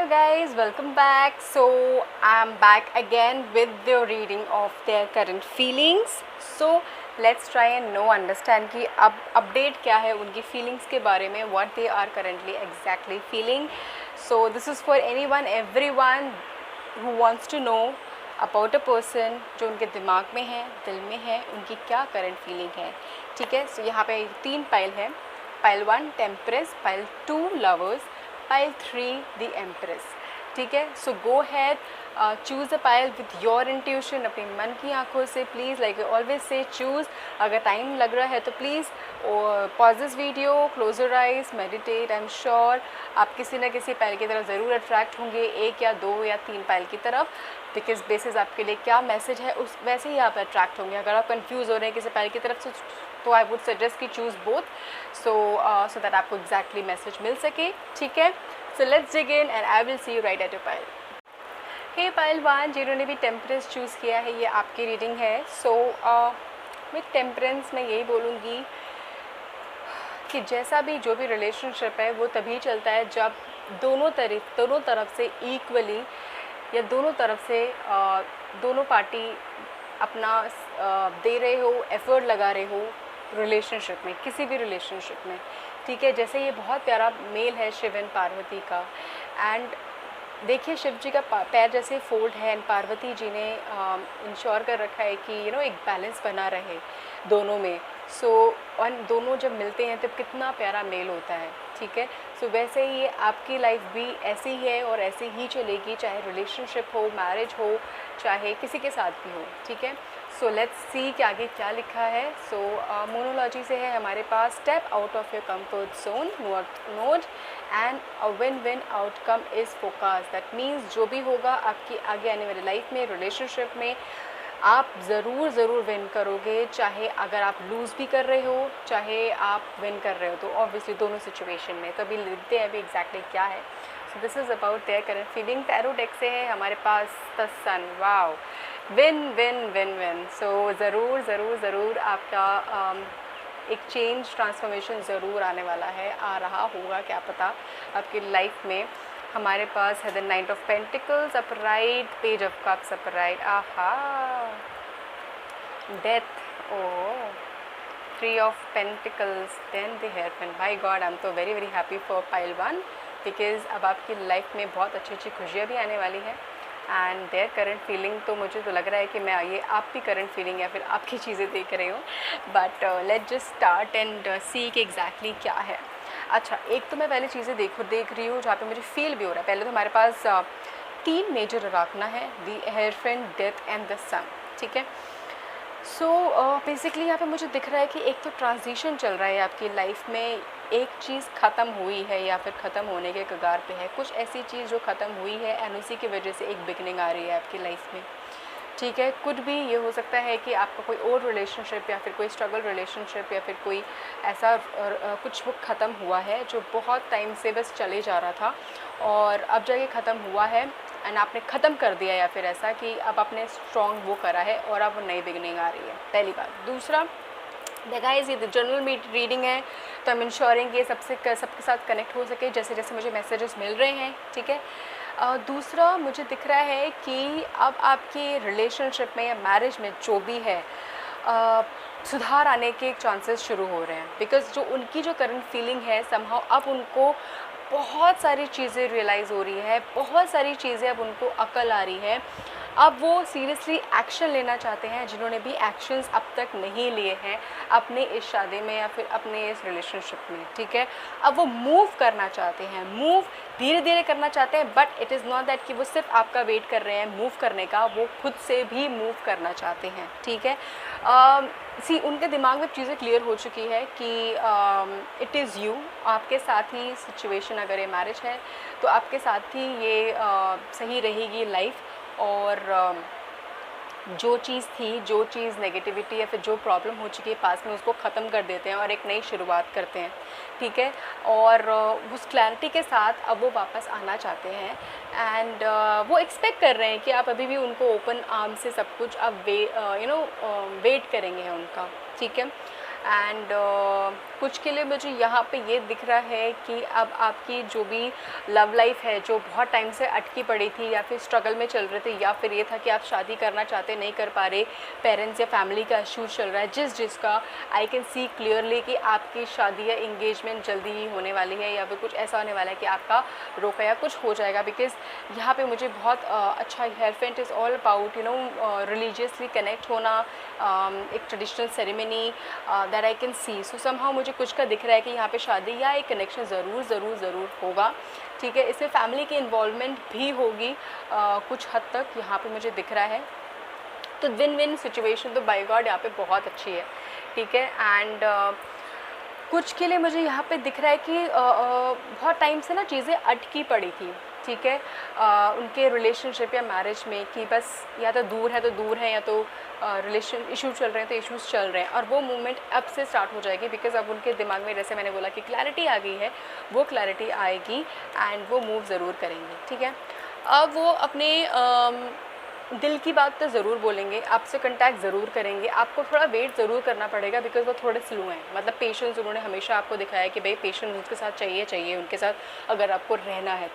guys, welcome back. So I'm back again with the reading of their current feelings. So let's try and know understand कि अब update क्या है उनकी feelings के बारे में, what they are currently exactly feeling. So this is for anyone, everyone who wants to know about a person जो उनके दिमाग में है, दिल में है, उनकी क्या current feeling है. ठीक है. So यहाँ पे 3 पाइल है. Pile 1 temperance, pile 2 lovers, pile 3 the empress. ठीक है. So go ahead, choose a pile with your intuition, अपने मन की आंखों से. Please like always say choose. अगर टाइम लग रहा है तो please pause this video, close your eyes, meditate. I am sure आप किसी न किसी पाइल की तरफ ज़रूर अट्रैक्ट होंगे, 1 या 2 या 3 पाइल की तरफ. बिकॉज बेसिस आपके लिए क्या मैसेज है उस वैसे ही आप अट्रैक्ट होंगे. अगर आप कंफ्यूज हो रहे हैं किसी पाइल की तरफ से तो आई वुड सजेस्ट कि चूज़ बोथ सो दैट आपको एग्जैक्टली मैसेज मिल सके. ठीक है. So let's dig in and I will see you right at your pile. Hey pile 1, जिन्होंने भी टेम्परेंस चूज़ किया है, ये आपकी रीडिंग है. सो विथ टेम्परेंस मैं यही बोलूँगी कि जैसा भी जो भी रिलेशनशिप है वो तभी चलता है जब दोनों तरफ से इक्वली या दोनों तरफ से दोनों पार्टी अपना दे रहे हो, एफर्ट लगा रहे हो रिलेशनशिप में, किसी भी रिलेशनशिप में. ठीक है. जैसे ये बहुत प्यारा मेल है शिव एंड पार्वती का. एंड देखिए शिव जी का पैर जैसे फोल्ड है एंड पार्वती जी ने इंश्योर कर रखा है कि एक बैलेंस बना रहे दोनों में. सो और दोनों जब मिलते हैं तब कितना प्यारा मेल होता है. ठीक है. सो वैसे ही आपकी लाइफ भी ऐसी ही है और ऐसे ही चलेगी, चाहे रिलेशनशिप हो, मैरिज हो, चाहे किसी के साथ भी हो. ठीक है. सो लेट्स सी कि आगे क्या लिखा है. सो मोनोलॉजी से है हमारे पास, step out of your comfort zone note and a win win outcome is focus. That means जो भी होगा आपकी आगे आने वाली लाइफ में, रिलेशनशिप में, आप ज़रूर विन करोगे. चाहे अगर आप लूज़ भी कर रहे हो, चाहे आप विन कर रहे हो, तो ऑब्वियसली दोनों सिचुएशन में. तो अभी लिखते हैं अभी एग्जैक्टली क्या है. So this is about their current feeling. Tarot deck से है हमारे पास the sun. Wow, win win win win. So ज़रूर आपका एक चेंज, ट्रांसफॉर्मेशन ज़रूर आने वाला है, आ रहा होगा, क्या पता आपकी लाइफ में. हमारे पास है the knight of pentacles upright, page of cups upright, aha, death, oh, 3 of pentacles, then the hierophant. By God, I am so very happy for pile 1 because अब आपकी लाइफ में बहुत अच्छी खुशियाँ भी आने वाली हैं. एंड देयर करंट फीलिंग, तो मुझे तो लग रहा है कि मैं ये आपकी करंट फीलिंग या फिर आपकी चीज़ें देख रही हूँ. But let just start and see कि एग्जैक्टली क्या है. अच्छा, एक तो मैं पहले चीज़ें देख रही हूँ जहाँ पे मुझे फील भी हो रहा है. पहले तो हमारे पास 3 मेजर अराकना है, the hierophant, death and the sun. ठीक है. सो बेसिकली यहाँ पे मुझे दिख रहा है कि एक तो ट्रांजिशन चल रहा है आपकी लाइफ में. एक चीज़ ख़त्म हुई है या फिर ख़त्म होने के कगार पे है. कुछ ऐसी चीज़ जो ख़त्म हुई है एंड उसी की वजह से एक बिगनिंग आ रही है आपकी लाइफ में. ठीक है. कुछ भी ये हो सकता है कि आपका कोई और रिलेशनशिप या फिर कोई स्ट्रगल रिलेशनशिप या फिर कोई ऐसा कुछ वो ख़त्म हुआ है जो बहुत टाइम से बस चले जा रहा था और अब जाके ख़त्म हुआ है एंड आपने ख़त्म कर दिया, या फिर ऐसा कि अब आपने स्ट्रॉन्ग वो करा है और अब वो नई बिगनिंग आ रही है. पहली बात. दूसरा, देखा है ये जनरल रीडिंग है तो आई एम इंश्योरिंग ये सबके साथ कनेक्ट हो सके जैसे जैसे मुझे मैसेजेस मिल रहे हैं. ठीक है. दूसरा मुझे दिख रहा है कि अब आपके रिलेशनशिप में या मैरिज में जो भी है सुधार आने के चांसेस शुरू हो रहे हैं. बिकॉज जो उनकी जो करंट फीलिंग है समहाउ अब उनको बहुत सारी चीज़ें रियलाइज़ हो रही है, बहुत सारी चीज़ें अब उनको अकल आ रही है. अब वो सीरियसली एक्शन लेना चाहते हैं जिन्होंने भी एक्शंस अब तक नहीं लिए हैं अपने इस शादी में या फिर अपने इस रिलेशनशिप में. ठीक है. अब वो मूव करना चाहते हैं, मूव धीरे धीरे करना चाहते हैं. But it is not that कि वो सिर्फ आपका वेट कर रहे हैं मूव करने का, वो खुद से भी मूव करना चाहते हैं. ठीक है. उनके दिमाग में चीज़ें क्लियर हो चुकी है कि इट इज़ यू, आपके साथ ही सिचुएशन, अगर ये मैरिज है तो आपके साथ ही ये सही रहेगी लाइफ. और जो चीज़ नेगेटिविटी या फिर जो प्रॉब्लम हो चुकी है पास में उसको ख़त्म कर देते हैं और एक नई शुरुआत करते हैं. ठीक है. और उस क्लैरिटी के साथ अब वो वापस आना चाहते हैं एंड वो एक्सपेक्ट कर रहे हैं कि आप अभी भी उनको ओपन आर्म से सब कुछ अब वेट करेंगे उनका. ठीक है. एंड कुछ के लिए मुझे यहाँ पे ये दिख रहा है कि अब आपकी जो भी लव लाइफ है, जो बहुत टाइम से अटकी पड़ी थी या फिर स्ट्रगल में चल रहे थे, या फिर ये था कि आप शादी करना चाहते नहीं कर पा रहे, पेरेंट्स या फैमिली का इशूज़ चल रहा है, जिसका आई कैन सी क्लियरली कि आपकी शादी या इंगेजमेंट जल्दी ही होने वाली है, या फिर कुछ ऐसा होने वाला है कि आपका रोका या कुछ हो जाएगा। बिकॉज यहाँ पे मुझे बहुत अच्छा hierophant is all about religiously connect होना, एक traditional ceremony that I can see. So somehow मुझे कुछ का दिख रहा है कि यहाँ पे शादी या एक कनेक्शन ज़रूर होगा, ठीक है। इसमें फैमिली की इन्वॉल्वमेंट भी होगी कुछ हद तक, यहाँ पे मुझे दिख रहा है। तो विन विन सिचुएशन तो बाय गॉड यहाँ पे बहुत अच्छी है, ठीक है। एंड कुछ के लिए मुझे यहाँ पे दिख रहा है कि बहुत टाइम से ना चीज़ें अटकी पड़ी थी, ठीक है, उनके रिलेशनशिप या मैरिज में, कि बस या तो दूर है या तो रिलेशन इशू चल रहे हैं तो इश्यूज़ चल रहे हैं, और वो मूवमेंट अब से स्टार्ट हो जाएगी। बिकॉज अब उनके दिमाग में, जैसे मैंने बोला कि क्लैरिटी आ गई है, वो क्लैरिटी आएगी एंड वो मूव ज़रूर करेंगे, ठीक है। अब वो अपने दिल की बात तो ज़रूर बोलेंगे, आपसे कांटेक्ट ज़रूर करेंगे, आपको थोड़ा वेट ज़रूर करना पड़ेगा बिकॉज वो थोड़े स्लो हैं। मतलब पेशेंस उन्होंने हमेशा आपको दिखाया कि भाई पेशेंस उनके साथ चाहिए उनके साथ अगर आपको रहना है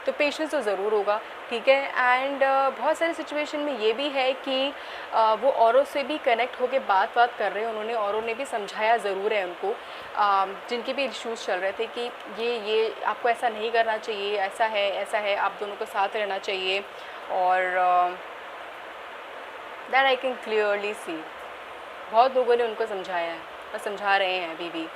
तो पेशेंस तो ज़रूर होगा, ठीक है। एंड बहुत सारी सिचुएशन में ये भी है कि वो औरों से भी कनेक्ट होकर बात कर रहे हैं, उन्होंने औरों ने भी समझाया ज़रूर है उनको, जिनके भी इश्यूज़ चल रहे थे कि ये आपको ऐसा नहीं करना चाहिए, ऐसा है, आप दोनों को साथ रहना चाहिए। और that I can clearly see, बहुत लोगों ने उनको समझाया है और समझा रहे हैं अभी भी,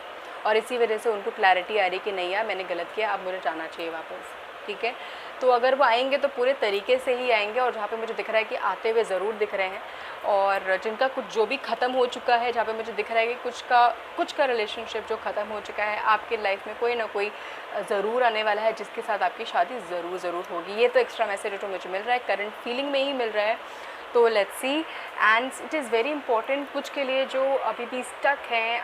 और इसी वजह से उनको क्लैरिटी आ रही कि नहीं यार मैंने गलत किया, अब मुझे जाना चाहिए वापस, ठीक है। तो अगर वो आएंगे तो पूरे तरीके से ही आएंगे, और जहाँ पे मुझे दिख रहा है कि आते हुए ज़रूर दिख रहे हैं, और जिनका कुछ जो भी ख़त्म हो चुका है, जहाँ पे मुझे दिख रहा है कि कुछ का रिलेशनशिप जो ख़त्म हो चुका है, आपके लाइफ में कोई ना कोई ज़रूर आने वाला है जिसके साथ आपकी शादी ज़रूर होगी। ये तो एक्स्ट्रा मैसेज जो मुझे मिल रहा है, करंट फीलिंग में ही मिल रहा है। तो let's see, and it is very important कुछ के लिए जो अभी भी स्टक हैं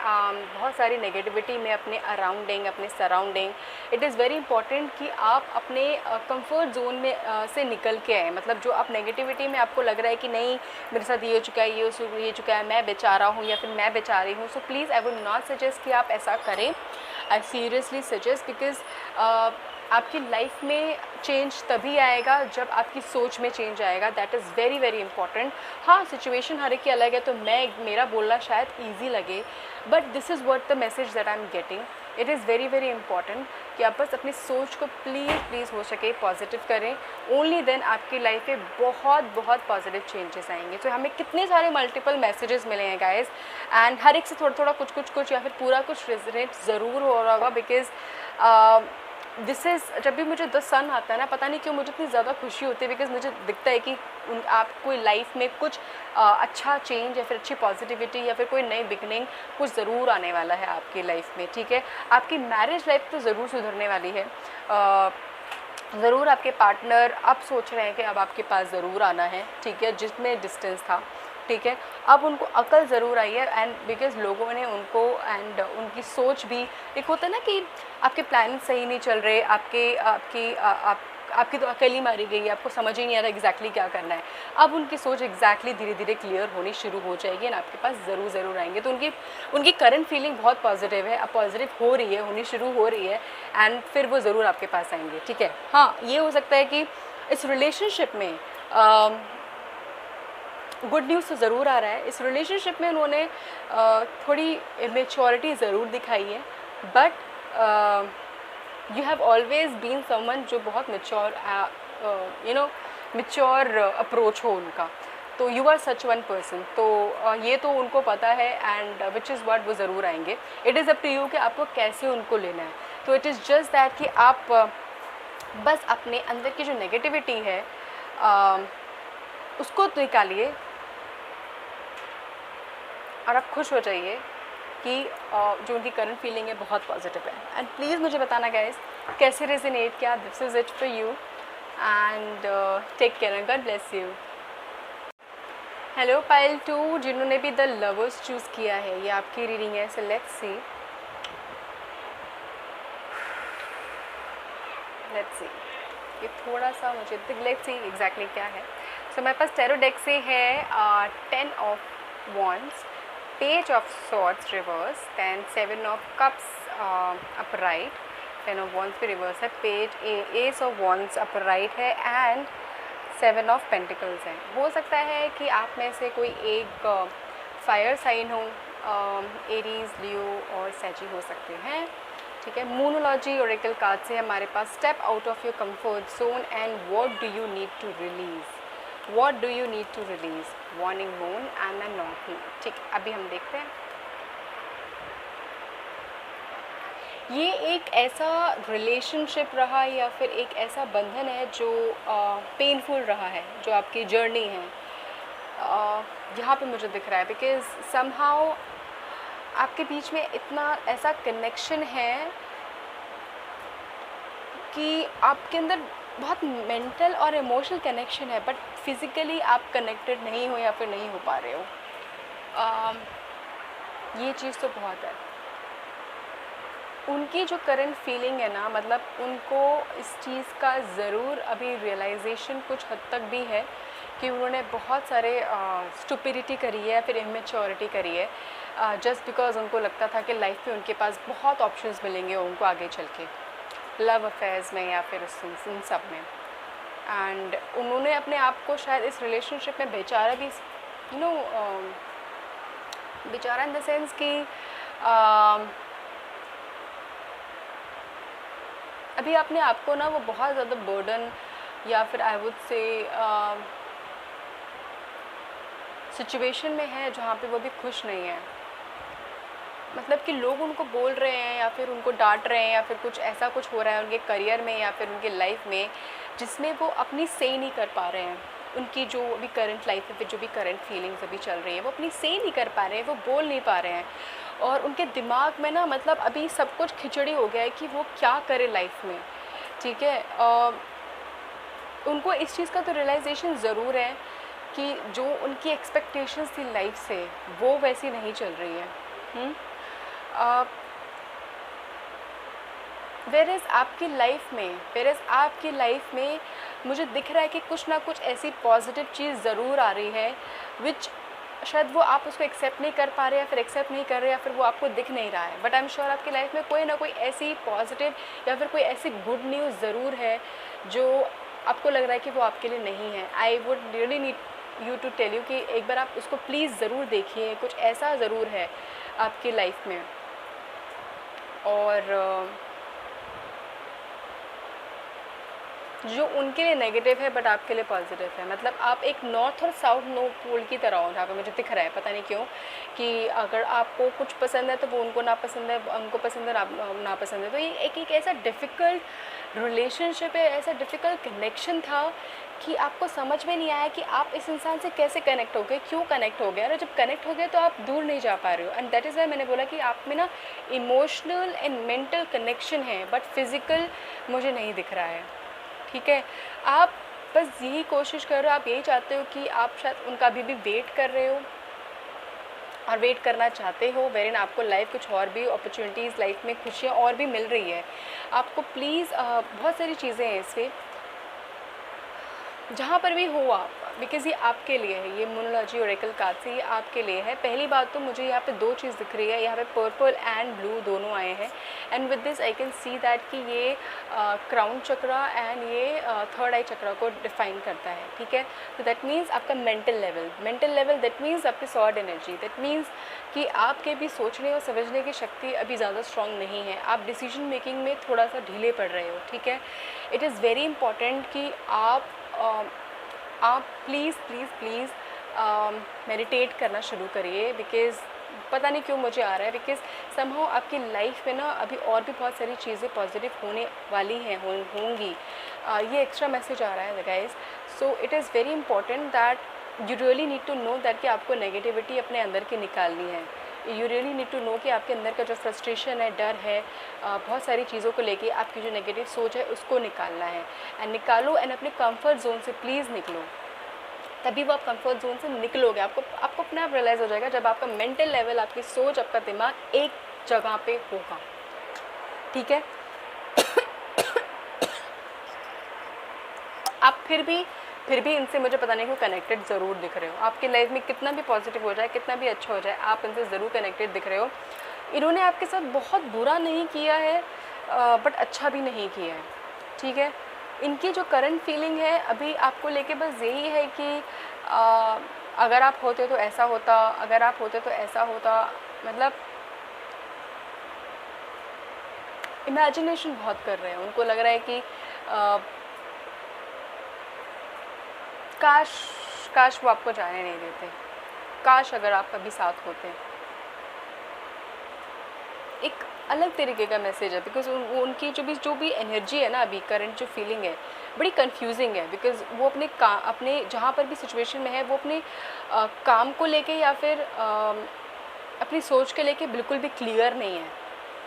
बहुत सारी नेगेटिविटी में अपने अराउंडिंग, अपने surrounding, it is very important कि आप अपने कंफर्ट जोन में से निकल के आए। मतलब जो आप नेगेटिविटी में आपको लग रहा है कि नहीं मेरे साथ ये हो चुका है, ये चुका है, मैं बेचारा हूँ या फिर मैं बेचारी हूँ, so please I would not suggest कि आप ऐसा करें। आई सीरियसली सजेस्ट, बिकॉज आपकी लाइफ में चेंज तभी आएगा जब आपकी सोच में चेंज आएगा, दैट इज़ वेरी इंपॉर्टेंट। हाँ, सिचुएशन हर एक की अलग है, तो मेरा बोलना शायद ईजी लगे, but this is what the message that I am getting. It is very important कि आप बस अपनी सोच को प्लीज़ हो सके पॉजिटिव करें, ओनली देन आपकी लाइफ में बहुत पॉजिटिव चेंजेस आएंगे। तो हमें कितने सारे मल्टीपल मैसेजेस मिले हैं गाइस, एंड हर एक से थोड़ा कुछ या फिर पूरा कुछ रेजोनेट ज़रूर हो रहा होगा, बिकॉज दिस इज़, जब भी मुझे द सन आता है ना, पता नहीं क्यों मुझे इतनी ज़्यादा खुशी होती है, बिकॉज मुझे दिखता है कि आपको लाइफ में कुछ अच्छा चेंज या फिर अच्छी पॉजिटिविटी या फिर कोई नई बिगनिंग कुछ ज़रूर आने वाला है आपकी लाइफ में, ठीक है। आपकी मैरिज लाइफ तो ज़रूर सुधरने वाली है, ज़रूर आपके पार्टनर अब सोच रहे हैं कि अब आपके पास ज़रूर आना है, ठीक है, जिसमें डिस्टेंस था, ठीक है। अब उनको अकल ज़रूर आई है, एंड बिकॉज लोगों ने उनको, एंड उनकी सोच भी, एक होता है ना कि आपके प्लान सही नहीं चल रहे, आपकी तो अकल ही मारी गई है, आपको समझ ही नहीं आ रहा एग्जैक्टली क्या करना है। अब उनकी सोच एग्जैक्टली धीरे क्लियर होनी शुरू हो जाएगी, एंड आपके पास ज़रूर आएंगे। तो उनकी करंट फीलिंग बहुत पॉजिटिव है, अब पॉजिटिव हो रही है, होनी शुरू हो रही है, एंड फिर वो ज़रूर आपके पास आएंगे, ठीक है। हाँ, ये हो सकता है कि इस रिलेशनशिप में गुड न्यूज़ तो ज़रूर आ रहा है। इस रिलेशनशिप में उन्होंने थोड़ी मेच्योरिटी ज़रूर दिखाई है, but you have always been someone जो बहुत मेच्योर मेच्योर अप्रोच हो उनका, तो you are such one person. तो ये तो उनको पता है, एंड विच इज़ व्हाट वो ज़रूर आएंगे। It is up to you कि आपको कैसे उनको लेना है। तो इट इज़ जस्ट दैट कि आप बस अपने अंदर की जो नेगेटिविटी है उसको निकालिए, और आप खुश हो जाइए कि जो उनकी करंट फीलिंग है बहुत पॉजिटिव है। एंड प्लीज़ मुझे बताना गाइस कैसे रेजोनेट किया। This is it for you, and take care, God bless you. Hello pile 2, जिन्होंने भी द लवर्स चूज़ किया है, ये आपकी रीडिंग है। सो लेट्स सी, ये थोड़ा सा मुझे लेट्स सी एग्जैक्टली क्या है। सो मेरे पास टैरो डेक से है 10 of wands, Page of Swords reverse, then Seven of Cups upright, Ten of Wands भी reverse है, Page Ace of Wands upright है and Seven of Pentacles है। हो सकता है कि आप में से कोई एक फायर साइन हो, एरीज, लियो और सैजी हो सकते हैं, ठीक है। मूनोलॉजी ओरेकल कार्ड से हमारे पास step out of your comfort zone and what do you need to release, what do you need to release, warning moon and an knot. ठीक, अभी हम देखते हैं। ये एक ऐसा रिलेशनशिप रहा या फिर एक ऐसा बंधन है जो पेनफुल रहा है, जो आपकी जर्नी है, यहाँ पे मुझे दिख रहा है। बिकॉज समहाउ आपके बीच में इतना ऐसा कनेक्शन है कि आपके अंदर बहुत मेंटल और इमोशनल कनेक्शन है, बट फिज़िकली आप कनेक्टेड नहीं हो या फिर नहीं हो पा रहे हो। ये चीज़ तो बहुत है। उनकी जो करंट फीलिंग है ना, मतलब उनको इस चीज़ का ज़रूर अभी रियलाइजेशन कुछ हद तक भी है कि उन्होंने बहुत सारे स्टुपिडिटी करी है या फिर इमेच्योरिटी करी है, जस्ट बिकॉज उनको लगता था कि लाइफ में उनके पास बहुत ऑप्शंस मिलेंगे उनको आगे चल के, लव अफेयर्स में या फिर इन सब में। एंड उन्होंने अपने आप को शायद इस रिलेशनशिप में बेचारा भी, यू नो, बेचारा इन द सेंस कि अभी अपने आप को ना वो बहुत ज़्यादा बर्डन या फिर आई वुड से सिचुएशन में है जहाँ पे वो भी खुश नहीं है। मतलब कि लोग उनको बोल रहे हैं या फिर उनको डांट रहे हैं या फिर कुछ ऐसा कुछ हो रहा है उनके करियर में या फिर उनके लाइफ में जिसमें वो अपनी से नहीं कर पा रहे हैं। उनकी जो अभी करंट लाइफ में जो भी करंट फीलिंग्स अभी चल रही है वो अपनी से नहीं कर पा रहे हैं, वो बोल नहीं पा रहे हैं। और उनके दिमाग में ना, मतलब अभी सब कुछ खिचड़ी हो गया है कि वो क्या करे लाइफ में, ठीक है। उनको इस चीज़ का तो रियलाइजेशन ज़रूर है कि जो उनकी एक्सपेक्टेशंस थी लाइफ से वो वैसी नहीं चल रही है। वेरेज़ आपकी लाइफ में मुझे दिख रहा है कि कुछ ना कुछ ऐसी पॉजिटिव चीज़ ज़रूर आ रही है विच शायद वो आप उसको एक्सेप्ट नहीं कर पा रहे या फिर एक्सेप्ट नहीं कर रहे या फिर वो आपको दिख नहीं रहा है। बट आई एम श्योर आपकी लाइफ में कोई ना कोई ऐसी पॉजिटिव या फिर कोई ऐसी गुड न्यूज़ ज़रूर है जो आपको लग रहा है कि वो आपके लिए नहीं है। I would really need you to tell you कि एक बार आप उसको प्लीज़ ज़रूर देखिए, कुछ ऐसा ज़रूर है आपकी लाइफ में। और जो उनके लिए नेगेटिव है बट आपके लिए पॉजिटिव है, मतलब आप एक नॉर्थ और साउथ नो पोल की तरह हो जहाँ पे मुझे दिख रहा है, पता नहीं क्यों, कि अगर आपको कुछ पसंद है तो वो उनको ना पसंद है, उनको पसंद है ना पसंद है। तो ये एक ऐसा डिफ़िकल्ट रिलेशनशिप है, ऐसा डिफ़िकल्ट कनेक्शन था कि आपको समझ में नहीं आया कि आप इस इंसान से कैसे कनेक्ट हो गए, क्यों कनेक्ट हो गए, और जब कनेक्ट हो गए तो आप दूर नहीं जा पा रहे हो। एंड दैट इज़ वाई मैंने बोला कि आप में ना इमोशनल एंड मेंटल कनेक्शन है बट फिज़िकल मुझे नहीं दिख रहा है, ठीक है। आप बस यही कोशिश कर रहे हो, आप यही चाहते हो कि आप शायद उनका अभी भी वेट कर रहे हो और वेट करना चाहते हो, वेरिन आपको लाइफ कुछ और भी अपॉर्चुनिटीज़, लाइफ में खुशियाँ और भी मिल रही है आपको। प्लीज़ बहुत सारी चीज़ें हैं इससे, जहाँ पर भी हो आप, बिकॉज़ ये आपके लिए है, ये मोनोलॉजी ओरेकल कार्ड से ये आपके लिए है। पहली बात तो मुझे यहाँ पे दो चीज़ दिख रही है, यहाँ पे पर्पल एंड ब्लू दोनों आए हैं। And with this I can see that कि ये क्राउन चक्रा एंड ये थर्ड आई चक्रा को डिफाइन करता है, ठीक है। तो दैट मीन्स आपका मेंटल लेवल दैट मीन्स आपकी सॉर्ड एनर्जी, दैट मीन्स कि आपके भी सोचने और समझने की शक्ति अभी ज़्यादा स्ट्रॉन्ग नहीं है, आप डिसीजन मेकिंग में थोड़ा सा ढीले पड़ रहे हो, ठीक है। इट इज़ वेरी इंपॉर्टेंट कि आप प्लीज़ मेडिटेट करना शुरू करिए, बिकॉज़ पता नहीं क्यों मुझे आ रहा है, बिकॉज़ समहाउ आपकी लाइफ में ना अभी और भी बहुत सारी चीज़ें पॉजिटिव होने वाली हैं, होंगी। ये एक्स्ट्रा मैसेज आ रहा है guys. So it is very important that you really need to know that कि आपको नेगेटिविटी अपने अंदर की निकालनी है। You really need to know कि आपके अंदर का जो फ्रस्ट्रेशन है, डर है, बहुत सारी चीज़ों को लेके आपकी जो नेगेटिव सोच है उसको निकालना है। एंड निकालो एंड अपने कंफर्ट जोन से प्लीज़ निकलो, तभी वो आप कंफर्ट जोन से निकलोगे। आपको अपने आप रियलाइज़ हो जाएगा जब आपका मेंटल लेवल, आपकी सोच, आपका दिमाग एक जगह पे होगा, ठीक है। आप फिर भी फिर भी इनसे मुझे पता नहीं क्यों कनेक्टेड ज़रूर दिख रहे हो। आपकी लाइफ में कितना भी पॉजिटिव हो जाए, कितना भी अच्छा हो जाए, आप इनसे ज़रूर कनेक्टेड दिख रहे हो। इन्होंने आपके साथ बहुत बुरा नहीं किया है, बट अच्छा भी नहीं किया है, ठीक है। इनकी जो करंट फीलिंग है अभी आपको लेके बस यही है कि अगर आप होते तो ऐसा होता, अगर आप होते तो ऐसा होता, मतलब इमेजिनेशन बहुत कर रहे हैं। उनको लग रहा है कि काश काश वो आपको जाने नहीं देते, काश अगर आप कभी साथ होते। एक अलग तरीके का मैसेज है, बिकॉज उनकी जो भी एनर्जी है ना, अभी करंट जो फीलिंग है बड़ी कंफ्यूजिंग है। बिकॉज वो अपने जहाँ पर भी सिचुएशन में है, वो अपने काम को लेके या फिर अपनी सोच के लेके बिल्कुल भी क्लियर नहीं है,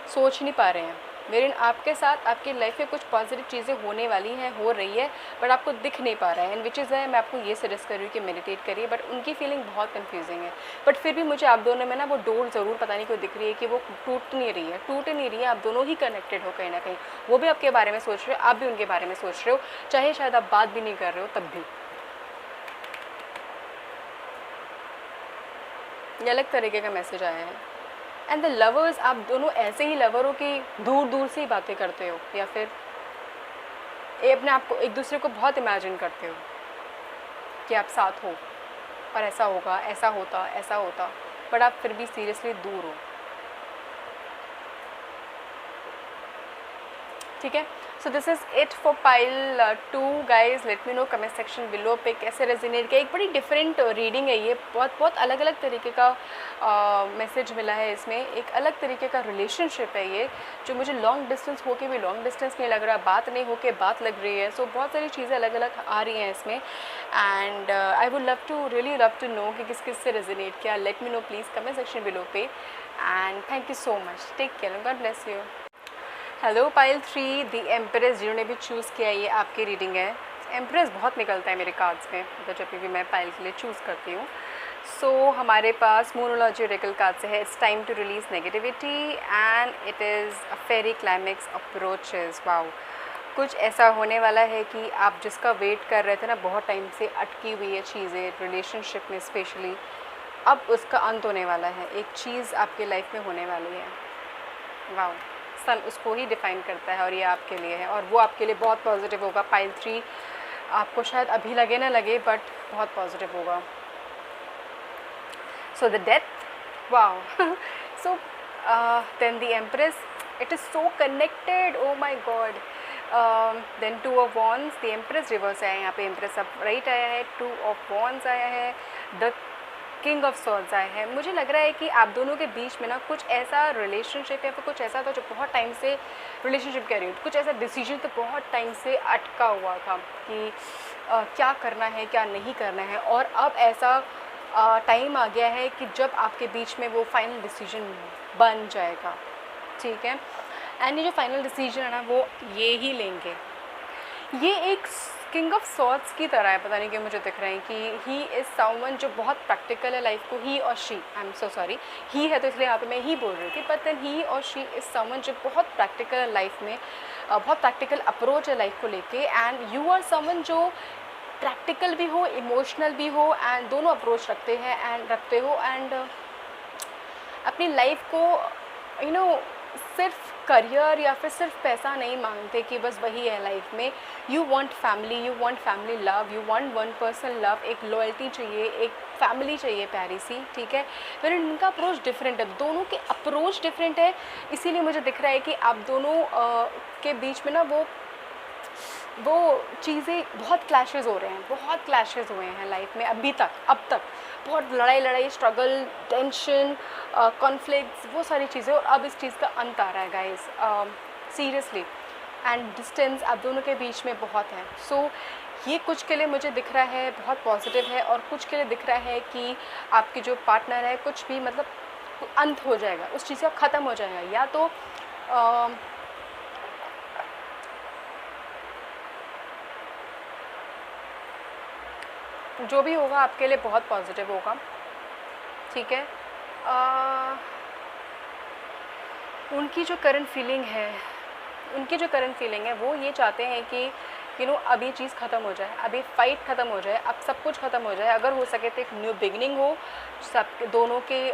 सोच नहीं पा रहे हैं। मेरे आपके साथ आपकी लाइफ में कुछ पॉजिटिव चीज़ें होने वाली हैं, हो रही है, बट आपको दिख नहीं पा रहा है। एंड विच इज़ है, मैं आपको ये सजेस्ट कर रही हूँ कि मेडिटेट करिए। बट उनकी फीलिंग बहुत कंफ्यूजिंग है, बट फिर भी मुझे आप दोनों में ना वो डोर ज़रूर पता नहीं क्यों दिख रही है कि वो टूट नहीं रही है। आप दोनों ही कनेक्टेड हो कहीं ना कहीं। वो भी आपके बारे में सोच रहे हो, आप भी उनके बारे में सोच रहे हो, चाहे शायद आप बात भी नहीं कर रहे हो तब भी। ये अलग तरीके का मैसेज आया है। एंड द लवर्स, आप दोनों ऐसे ही लवर हो कि दूर दूर से ही बातें करते हो, या फिर अपने आप को एक दूसरे को बहुत इमेजिन करते हो कि आप साथ हो और ऐसा होगा, ऐसा होता, बट आप फिर भी सीरियसली दूर हो, ठीक है। So this is it for pile 2 guys. Late me know comment section below पे कैसे रेजोनेट किया। एक बड़ी डिफरेंट रीडिंग है ये, बहुत अलग अलग तरीके का मैसेज मिला है इसमें। एक अलग तरीके का रिलेशनशिप है ये, जो मुझे लॉन्ग डिस्टेंस होके भी लॉन्ग डिस्टेंस नहीं लग रहा, बात नहीं होके बात लग रही है। सो बहुत सारी चीज़ें अलग अलग आ रही हैं इसमें। And I would really love to know कि किस किस से रेजोनेट किया। Let me know please comment section below पे। And thank you so much, take care, God bless you. Hello pile 3 the empress, जिन्होंने भी चूज़ किया ये आपकी रीडिंग है। एम्प्रेस बहुत निकलता है मेरे कार्ड्स में, मतलब जब भी मैं पाइल के लिए चूज़ करती हूँ। सो हमारे पास मोनोलॉजी ओरेकल कार्ड से है, it's time to release negativity and it is a fairy climax approaches. Wow, कुछ ऐसा होने वाला है कि आप जिसका वेट कर रहे थे ना, बहुत टाइम से अटकी हुई है चीज़ें रिलेशनशिप में स्पेशली, अब उसका अंत होने वाला है। एक चीज़ आपके लाइफ में होने वाली है। वाओ, सन उसको ही डिफ़ाइन करता है और ये आपके लिए है, और वो आपके लिए बहुत पॉजिटिव होगा। पाइल 3 आपको शायद अभी लगे ना लगे, बट बहुत पॉजिटिव होगा। So the death, wow. So then the empress, it is so connected, oh my God. Then 2 of wands, the empress reverse आया है यहाँ पे, एम्प्रेस अप राइट आया है, 2 ऑफ वॉन्ड्स आया है, द किंग ऑफ सॉर्ड्स आए हैं। मुझे लग रहा है कि आप दोनों के बीच में ना कुछ ऐसा रिलेशनशिप या फिर कुछ ऐसा था जो बहुत टाइम से, रिलेशनशिप कह रही हूँ, कुछ ऐसा डिसीजन तो बहुत टाइम से अटका हुआ था कि क्या करना है क्या नहीं करना है, और अब ऐसा टाइम आ गया है कि जब आपके बीच में वो फाइनल डिसीजन बन जाएगा, ठीक है। एंड ये जो फाइनल डिसीजन है ना, वो ये ही लेंगे। ये एक किंग ऑफ सॉर्ड्स की तरह है, पता नहीं क्यों मुझे दिख रहा है कि ही इज़ समवन जो बहुत प्रैक्टिकल है लाइफ को, ही और she, I am so sorry, ही है तो इसलिए यहाँ पे मैं ही बोल रही थी, बट देन ही और शी इज़ समवन जो बहुत प्रैक्टिकल है लाइफ में, बहुत प्रैक्टिकल अप्रोच है लाइफ को लेके। एंड यू आर समवन जो प्रैक्टिकल भी हो, इमोशनल भी हो, एंड दोनों अप्रोच रखते हो, एंड अपनी लाइफ को सिर्फ करियर या फिर सिर्फ पैसा नहीं मांगते कि बस वही है लाइफ में। You want family love, you want one person love, एक लॉयल्टी चाहिए, एक फैमिली चाहिए प्यारी सी, ठीक है। फिर इनका अप्रोच डिफरेंट है, दोनों के अप्रोच डिफरेंट है, इसीलिए मुझे दिख रहा है कि आप दोनों के बीच में ना वो चीज़ें बहुत क्लैशेस हो रहे हैं, बहुत क्लैशेस हुए हैं लाइफ में अब तक बहुत लड़ाई, स्ट्रगल, टेंशन, कॉन्फ्लिक्ट्स, वो सारी चीज़ें, और अब इस चीज़ का अंत आ रहा है गाइस, सीरियसली। एंड डिस्टेंस आप दोनों के बीच में बहुत है। सो ये कुछ के लिए मुझे दिख रहा है बहुत पॉजिटिव है, और कुछ के लिए दिख रहा है कि आपके जो पार्टनर है कुछ भी मतलब अंत हो जाएगा, उस चीज़ का ख़त्म हो जाएगा, या तो जो भी होगा आपके लिए बहुत पॉजिटिव होगा, ठीक है। उनकी जो करंट फीलिंग है वो ये चाहते हैं कि अब ये चीज़ ख़त्म हो जाए, अब ये फाइट ख़त्म हो जाए, अब सब कुछ ख़त्म हो जाए, अगर हो सके तो एक न्यू बिगनिंग हो सब दोनों के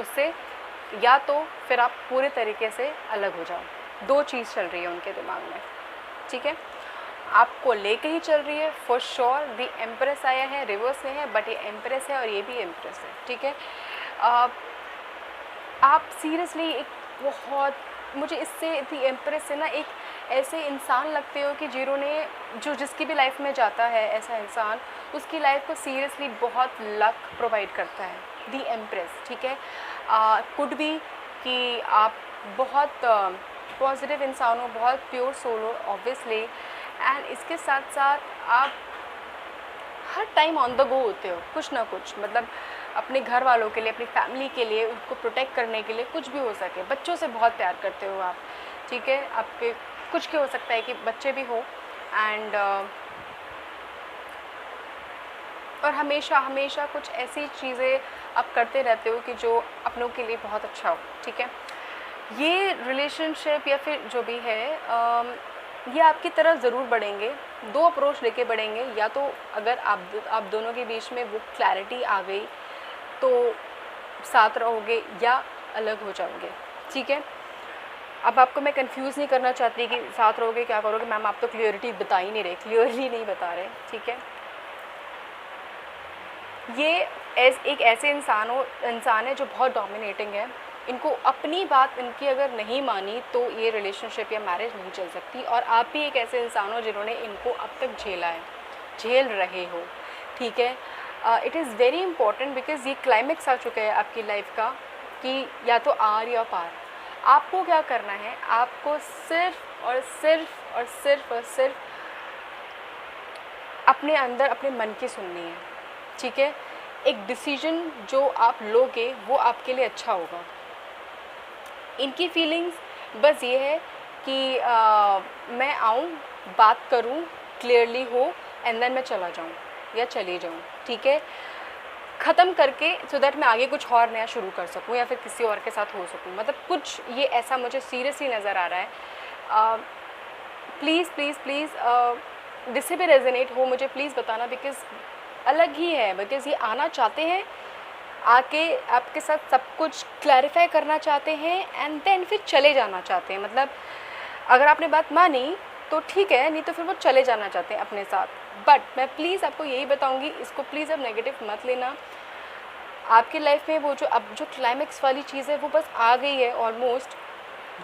उससे, या तो फिर आप पूरे तरीके से अलग हो जाओ। दो चीज़ चल रही है उनके दिमाग में, ठीक है, आपको लेके ही चल रही है फॉर श्योर। दी एम्प्रेस आया है, रिवर्स में है, बट ये एम्प्रेस है और ये भी एम्प्रेस है, ठीक है। आप सीरियसली एक बहुत, मुझे इससे दी एम्प्रेस से ना एक ऐसे इंसान लगते हो कि जो जिसकी भी लाइफ में जाता है ऐसा इंसान, उसकी लाइफ को सीरियसली बहुत लक प्रोवाइड करता है, दी एम्प्रेस, ठीक है। कुड बी कि आप बहुत पॉजिटिव इंसान हो, बहुत प्योर सोल हो ऑब्वियसली, एंड इसके साथ साथ आप हर टाइम ऑन द गो होते हो, कुछ ना कुछ, मतलब अपने घर वालों के लिए, अपनी फैमिली के लिए, उनको प्रोटेक्ट करने के लिए, कुछ भी हो सके। बच्चों से बहुत प्यार करते हो आप, ठीक है, आपके कुछ के हो सकता है कि बच्चे भी हो, एंड और हमेशा हमेशा कुछ ऐसी चीज़ें आप करते रहते हो कि जो अपनों के लिए बहुत अच्छा हो, ठीक है। ये रिलेशनशिप या फिर जो भी है ये आपकी तरफ ज़रूर बढ़ेंगे, दो अप्रोच लेके बढ़ेंगे, या तो अगर आप दोनों के बीच में वो क्लैरिटी आ गई तो साथ रहोगे या अलग हो जाओगे, ठीक है। अब आपको मैं कंफ्यूज नहीं करना चाहती कि साथ रहोगे क्या करोगे, मैम आप तो क्लियरिटी बता ही नहीं रहे, क्लियरली नहीं बता रहे, ठीक है। ये एक ऐसे इंसान है जो बहुत डोमिनेटिंग है, इनको अपनी बात इनकी अगर नहीं मानी तो ये रिलेशनशिप या मैरिज नहीं चल सकती, और आप भी एक ऐसे इंसान हो जिन्होंने इनको अब तक झेला है, झेल रहे हो, ठीक है। It is very important because ये क्लाइमेक्स आ चुका है आपकी लाइफ का कि या तो आर या पार। आपको क्या करना है, आपको सिर्फ और सिर्फ और सिर्फ और सिर्फ अपने अंदर अपने मन की सुननी है, ठीक है। एक डिसीजन जो आप लोगे वो आपके लिए अच्छा होगा। इनकी फीलिंग्स बस ये है कि मैं आऊँ, बात करूँ, क्लियरली हो, एंड देन मैं चला जाऊँ या चली जाऊँ, ठीक है, ख़त्म करके, सो दैट मैं आगे कुछ और नया शुरू कर सकूँ या फिर किसी और के साथ हो सकूँ। मतलब कुछ ये ऐसा मुझे सीरियसली नज़र आ रहा है। प्लीज़ प्लीज़ प्लीज़ जिससे भी रेजोनेट हो मुझे प्लीज़ बताना, बिकॉज़ अलग ही है, बिकॉज़ ये आना चाहते हैं, आके आपके साथ सब कुछ क्लैरिफाई करना चाहते हैं, एंड देन फिर चले जाना चाहते हैं। मतलब अगर आपने बात मानी तो ठीक है, नहीं तो फिर वो चले जाना चाहते हैं अपने साथ। बट मैं प्लीज़ आपको यही बताऊंगी, इसको प्लीज़ अब नेगेटिव मत लेना। आपकी लाइफ में वो जो क्लाइमेक्स वाली चीज़ है वो बस आ गई है ऑलमोस्ट।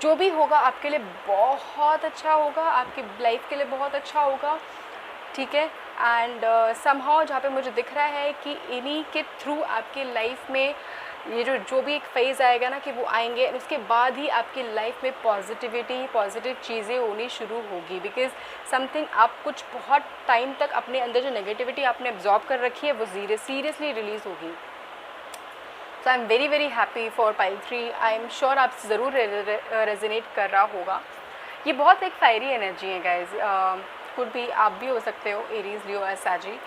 जो भी होगा आपके लिए बहुत अच्छा होगा, आपकी लाइफ के लिए बहुत अच्छा होगा, ठीक है। एंड समहाउ जहाँ पे मुझे दिख रहा है कि इन्हीं के थ्रू आपकी लाइफ में ये जो भी एक फेज़ आएगा ना कि वो आएंगे, उसके बाद ही आपकी लाइफ में पॉजिटिव चीज़ें होनी शुरू होगी, बिकॉज समथिंग आप कुछ बहुत टाइम तक अपने अंदर जो नेगेटिविटी आपने एब्जॉर्ब कर रखी है वो सीरियसली रिलीज़ होगी। So I am very very happy for pile 3। I am sure आप ज़रूर रेजोनेट कर रहा होगा। ये बहुत एक फायरी एनर्जी है गाइज, कुड भी आप भी हो सकते हो, एरीज, लियो और सैजी,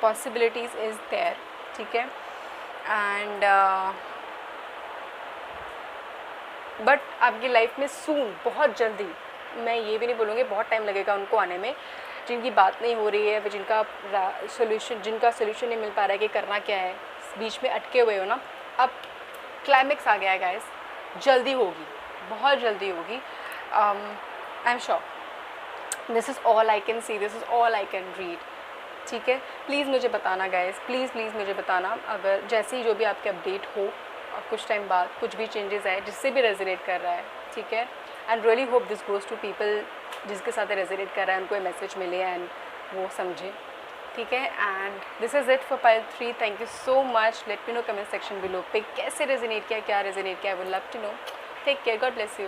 पॉसिबिलिटीज़ इज़ देयर, ठीक है। एंड बट आपकी लाइफ में सून, बहुत जल्दी, मैं ये भी नहीं बोलूँगी बहुत टाइम लगेगा उनको आने में, जिनकी बात नहीं हो रही है, वे जिनका सोल्यूशन नहीं मिल पा रहा है कि करना क्या है, बीच में अटके हुए हो ना, अब क्लाइमेक्स आ गया है गाइस, जल्दी होगी, बहुत जल्दी होगी। आई am sure, this is all I can C, this is all I can read, ठीक है। प्लीज़ मुझे बताना गाइस, प्लीज़ मुझे बताना अगर जैसे ही जो भी आपके अपडेट हो, कुछ टाइम बाद कुछ भी चेंजेस आए जिससे भी रेजोनेट कर रहा है, ठीक है। And really hope this goes to people जिसके साथ रेजोनेट कर रहा है, उनको ये मैसेज मिले एंड वो समझें, ठीक है। And this is it for pile 3। Thank you so much. Let me know comment section below पे कैसे रेजोनेट किया, क्या रेजोनेट किया, I would love to know. Take care, God bless you.